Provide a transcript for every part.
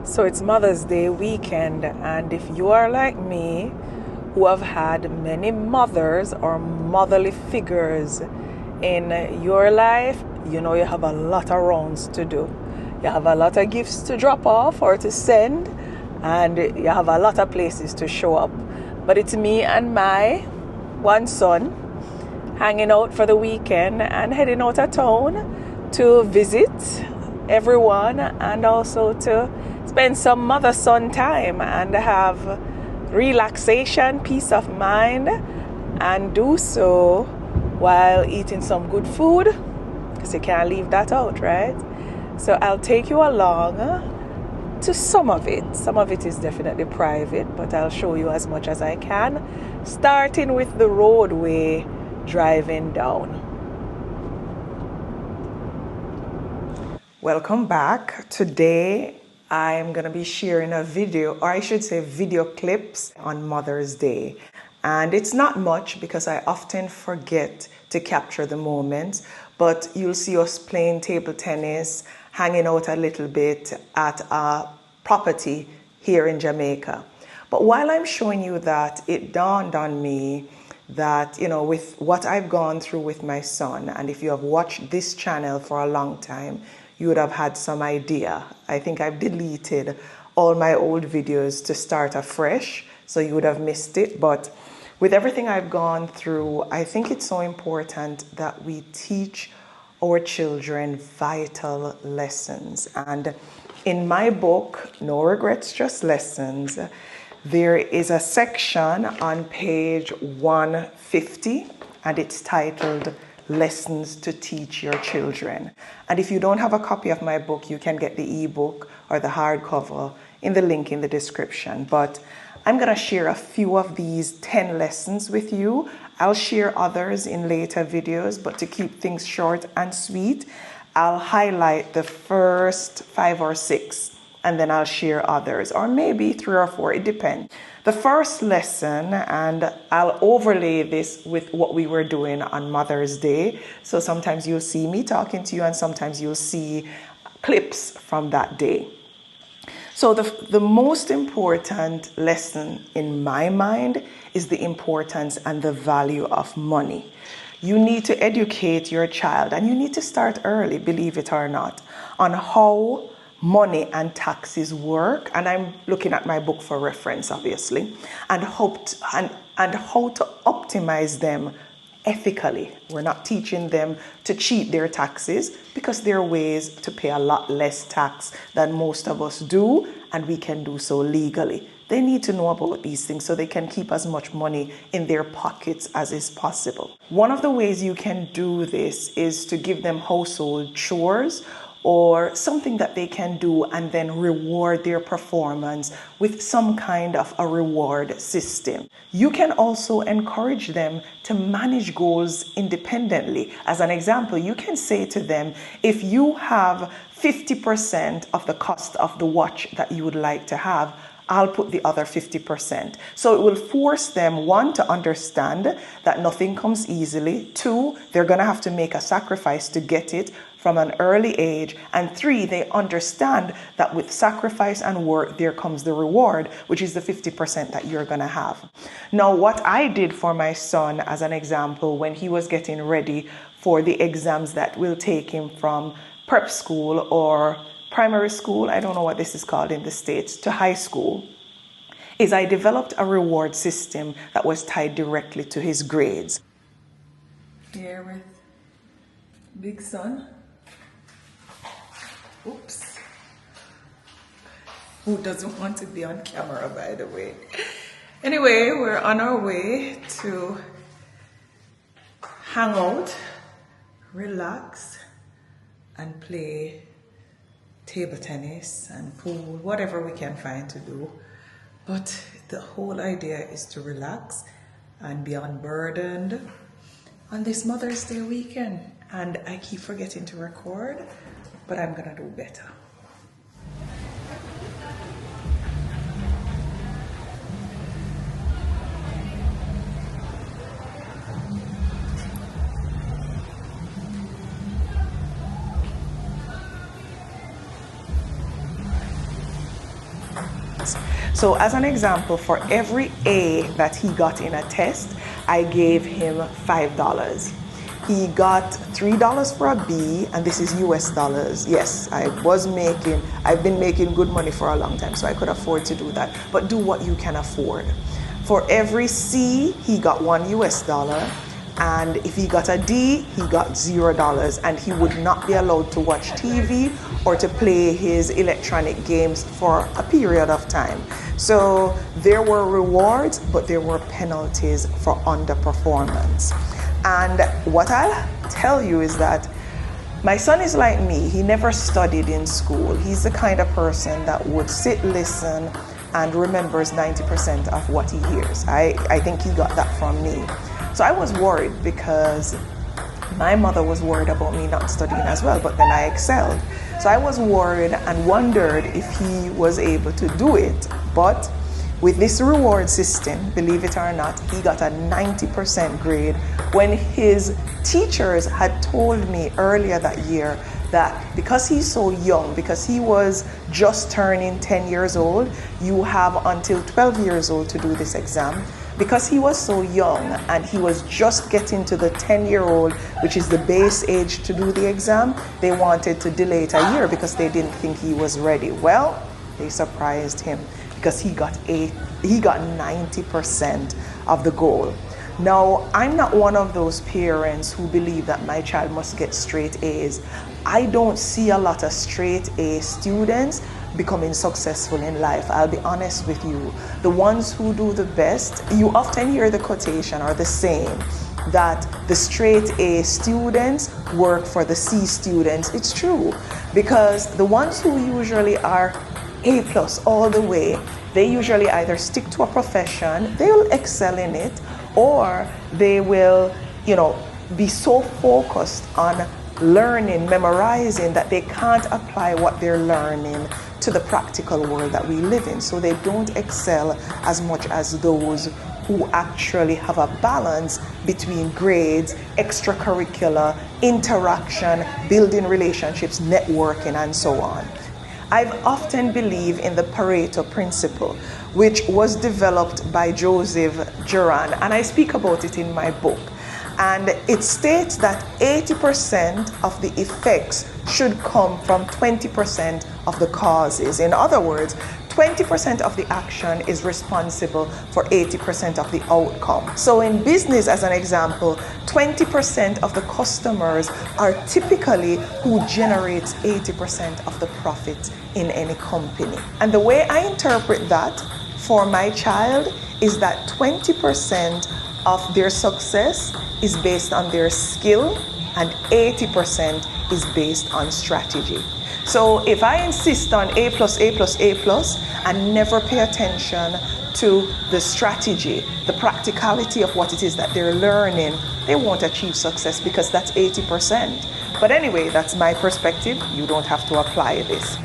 So it's Mother's Day weekend, and if you are like me, who have had many mothers or motherly figures in your life, you know you have a lot of rounds to do. You have a lot of gifts to drop off or to send, and you have a lot of places to show up. But it's me and my one son hanging out for the weekend and heading out of town to visit everyone and also to spend some mother-son time and have relaxation, peace of mind, and do so while eating some good food, because you can't leave that out, right? So I'll take you along to some of it. Some of it is definitely private, but I'll show you as much as I can, starting with the roadway driving down. Welcome back. Today I'm going to be sharing a video, or I should say video clips on Mother's Day. And it's not much because I often forget to capture the moments, but you'll see us playing table tennis, hanging out a little bit at a property here in Jamaica. But while I'm showing you that, it dawned on me that, you know, with what I've gone through with my son, and if you have watched this channel for a long time, you would have had some idea. I think I've deleted all my old videos to start afresh, so you would have missed it. But with everything I've gone through, I think it's so important that we teach our children vital lessons. And in my book, No Regrets, Just Lessons, there is a section on page 150, and it's titled Lessons to Teach Your Children. And if you don't have a copy of my book, you can get the ebook or the hardcover in the link in the description. But I'm going to share a few of these 10 lessons with you. I'll share others in later videos, but to keep things short and sweet, I'll highlight the first 5 or 6, and then I'll share others, or maybe 3 or 4, it depends. The first lesson, and I'll overlay this with what we were doing on Mother's Day. So sometimes you'll see me talking to you, and sometimes you'll see clips from that day. So the most important lesson in my mind is the importance and the value of money. You need to educate your child, and you need to start early, believe it or not, on how money and taxes work. And I'm looking at my book for reference, obviously, and how to optimize them ethically. We're not teaching them to cheat their taxes, because there are ways to pay a lot less tax than most of us do, and we can do so legally. They need to know about these things so they can keep as much money in their pockets as is possible. One of the ways you can do this is to give them household chores, or something that they can do and then reward their performance with some kind of a reward system. You can also encourage them to manage goals independently. As an example, you can say to them, if you have 50% of the cost of the watch that you would like to have, I'll put the other 50%. So it will force them, 1, to understand that nothing comes easily. 2, they're going to have to make a sacrifice to get it from an early age. And 3, they understand that with sacrifice and work, there comes the reward, which is the 50% that you're going to have. Now, what I did for my son, as an example, when he was getting ready for the exams that will take him from prep school or primary school, I don't know what this is called in the States, to high school, is I developed a reward system that was tied directly to his grades. Here with big son. Oops. Who doesn't want to be on camera, by the way? Anyway, we're on our way to hang out, relax, and play table tennis and pool, whatever we can find to do. But the whole idea is to relax and be unburdened on this Mother's Day weekend. And I keep forgetting to record, but I'm gonna do better. grades. So as an example, for every A that he got in a test, I gave him $5. He got $3 for a B, and this is US dollars. Yes, I've been making good money for a long time, so I could afford to do that. But do what you can afford. For every C, he got $1. And if he got a D, he got $0, and he would not be allowed to watch TV or to play his electronic games for a period of time. So there were rewards, but there were penalties for underperformance. And what I'll tell you is that my son is like me. He never studied in school. He's the kind of person that would sit, listen, and remembers 90% of what he hears. I think he got that from me. So I was worried because my mother was worried about me not studying as well, but then I excelled. So I was worried and wondered if he was able to do it. But with this reward system, believe it or not, he got a 90% grade when his teachers had told me earlier that year that because he's so young, because he was just turning 10 years old, you have until 12 years old to do this exam. Because he was so young and he was just getting to the 10-year-old, which is the base age to do the exam, they wanted to delay it a year because they didn't think he was ready. Well, they surprised him because he got 90% of the goal. Now, I'm not one of those parents who believe that my child must get straight A's. I don't see a lot of straight A students becoming successful in life. I'll be honest with you. The ones who do the best, you often hear the quotation or the saying that the straight A students work for the C students. It's true, because the ones who usually are A+ all the way, they usually either stick to a profession, they will excel in it, or they will, be so focused on learning, memorizing, that they can't apply what they're learning to the practical world that we live in. So they don't excel as much as those who actually have a balance between grades, extracurricular, interaction, building relationships, networking, and so on. I've often believed in the Pareto principle, which was developed by Joseph Juran, and I speak about it in my book. And it states that 80% of the effects should come from 20% of the causes. In other words, 20% of the action is responsible for 80% of the outcome. So in business, as an example, 20% of the customers are typically who generates 80% of the profit in any company. And the way I interpret that for my child is that 20% of their success is based on their skill and 80% is based on strategy. So if I insist on A+, and never pay attention to the strategy, the practicality of what it is that they're learning, they won't achieve success because that's 80%. But anyway, that's my perspective. You don't have to apply this.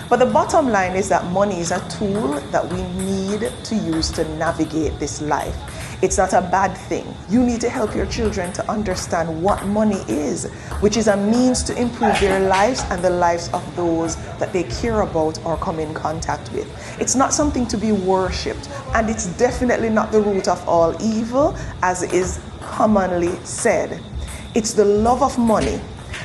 But the bottom line is that money is a tool that we need to use to navigate this life. It's not a bad thing. You need to help your children to understand what money is, which is a means to improve their lives and the lives of those that they care about or come in contact with. It's not something to be worshipped, and it's definitely not the root of all evil, as is commonly said. It's the love of money,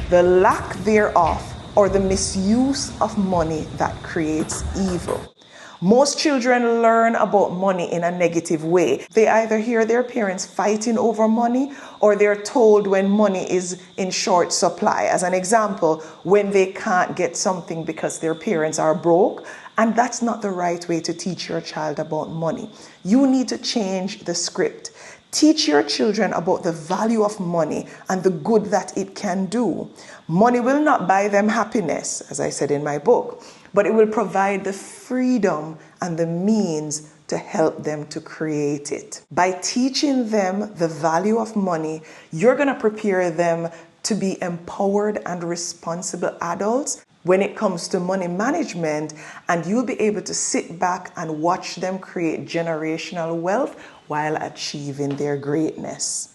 the lack thereof, or the misuse of money that creates evil. Most children learn about money in a negative way. They either hear their parents fighting over money, or they're told when money is in short supply. As an example, when they can't get something because their parents are broke. And that's not the right way to teach your child about money. You need to change the script. Teach your children about the value of money and the good that it can do. Money will not buy them happiness, as I said in my book, but it will provide the freedom and the means to help them to create it. By teaching them the value of money, you're going to prepare them to be empowered and responsible adults when it comes to money management, and you'll be able to sit back and watch them create generational wealth while achieving their greatness.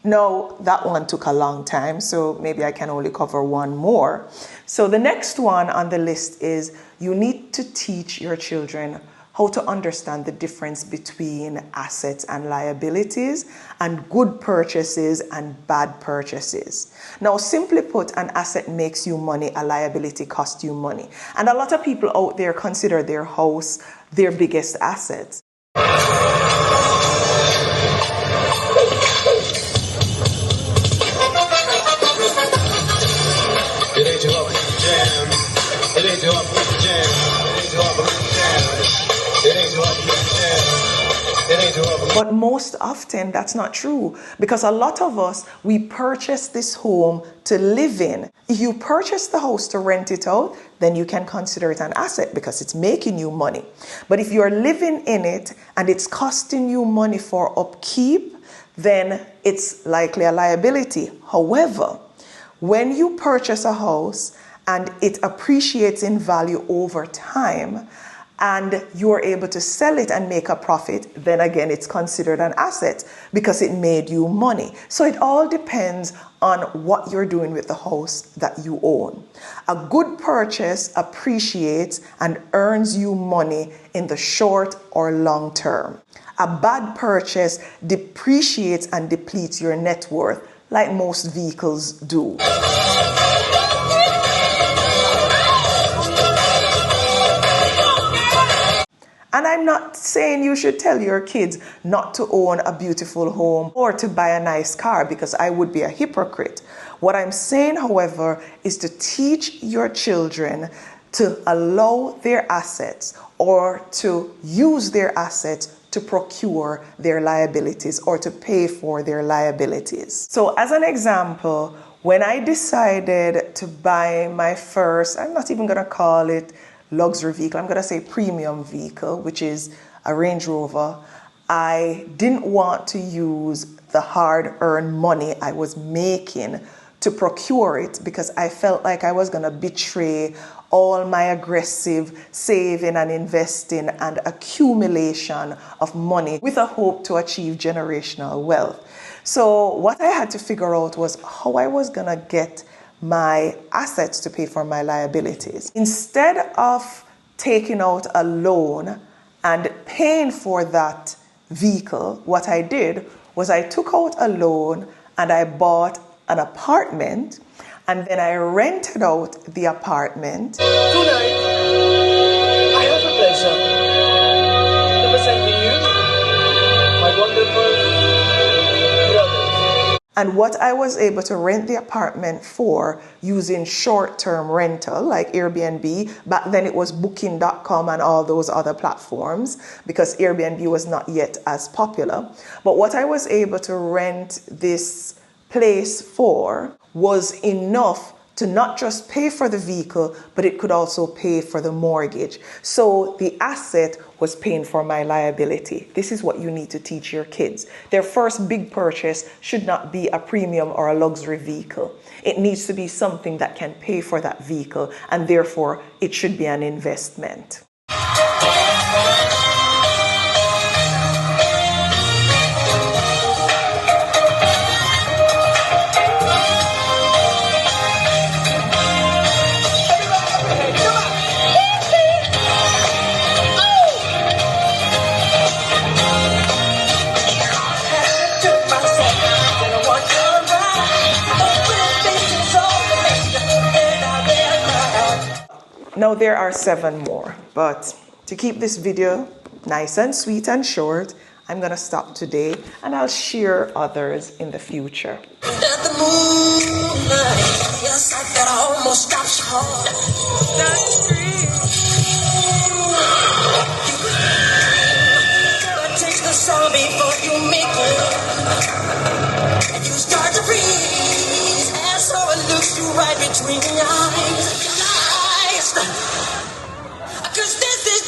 No, that one took a long time, so maybe I can only cover one more. So the next one on the list is you need to teach your children how to understand the difference between assets and liabilities and good purchases and bad purchases. Now, simply put, an asset makes you money, a liability costs you money. And a lot of people out there consider their house their biggest assets. It ain't too hard with the jam. It ain't too hard with the jam. It ain't too hard with the jam. It ain't too hard with the jam. It ain't too hard with the jam. But most often that's not true, because a lot of us, we purchase this home to live in. If you purchase the house to rent it out, then you can consider it an asset because it's making you money. But if you're living in it and it's costing you money for upkeep, then it's likely a liability. However, when you purchase a house and it appreciates in value over time and you're able to sell it and make a profit, then again, it's considered an asset because it made you money. So it all depends on what you're doing with the house that you own. A good purchase appreciates and earns you money in the short or long term. A bad purchase depreciates and depletes your net worth, like most vehicles do. And I'm not saying you should tell your kids not to own a beautiful home or to buy a nice car, because I would be a hypocrite. What I'm saying, however, is to teach your children to allow their assets or to use their assets to procure their liabilities or to pay for their liabilities. So as an example, when I decided to buy my first, I'm not even going to call it luxury vehicle, I'm going to say premium vehicle, which is a Range Rover, I didn't want to use the hard-earned money I was making to procure it because I felt like I was going to betray all my aggressive saving and investing and accumulation of money with a hope to achieve generational wealth. So what I had to figure out was how I was going to get my assets to pay for my liabilities. Instead of taking out a loan and paying for that vehicle, what I did was I took out a loan and I bought an apartment, and then I rented out the apartment. Tonight, I have the pleasure to present to you my wonderful brothers. And what I was able to rent the apartment for using short-term rental like Airbnb, back then it was booking.com and all those other platforms because Airbnb was not yet as popular. But what I was able to rent this place for was enough to not just pay for the vehicle, but it could also pay for the mortgage. So the asset was paying for my liability. This is what you need to teach your kids. Their first big purchase should not be a premium or a luxury vehicle. It needs to be something that can pay for that vehicle, and therefore it should be an investment. Now there are 7 more, but to keep this video nice and sweet and short, I'm gonna stop today and I'll share others in the future. At the moonlight, yes, I got almost stops hard. That's free. Gotta take the song before you make it. And you start to freeze. And so it looks you right between the eyes. Cause this is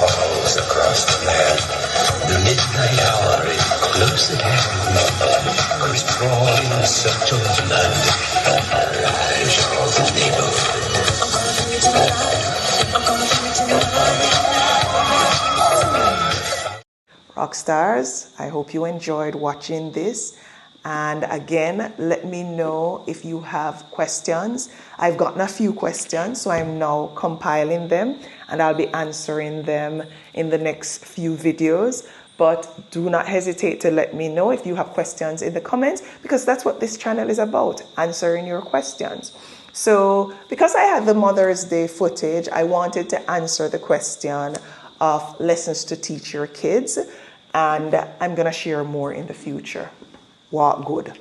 Falls across the land. The midnight hour is close at hand. Who's crawling in search of blood? Arise, all the neighborhood. Rockstars, I hope you enjoyed watching this. And again, let me know if you have questions. I've gotten a few questions, so I'm now compiling them and I'll be answering them in the next few videos. But do not hesitate to let me know if you have questions in the comments, because that's what this channel is about, answering your questions. So because I had the Mother's Day footage, I wanted to answer the question of lessons to teach your kids, and I'm going to share more in the future. Walk good.